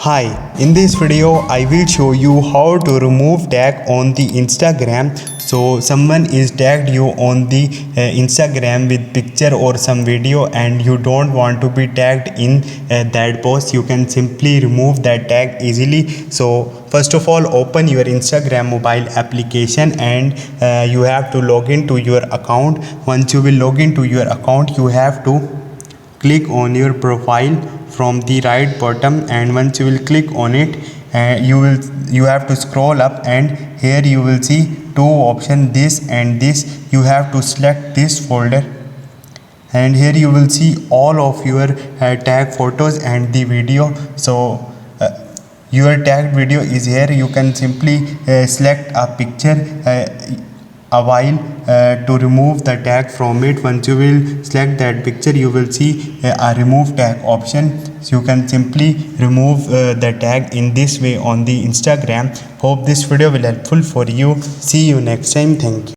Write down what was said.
Hi, in this video I will show you how to remove tag on the Instagram. So someone is tagged you on the Instagram with picture or some video and you don't want to be tagged in that post, you can simply remove that tag easily. So first of all, open your Instagram mobile application and you have to log into your account. Once you will log into your account, you have to click on your profile from the right bottom, and once you will click on it, you have to scroll up and here you will see two options, this and this. You have to select this folder and here you will see all of your tag photos and the video. So your tagged video is here. You can simply select a picture a while to remove the tag from it. Once you will select that picture, you will see a remove tag option. So you can simply remove the tag in this way on the Instagram. Hope this video will helpful for you. See you next time. Thank you.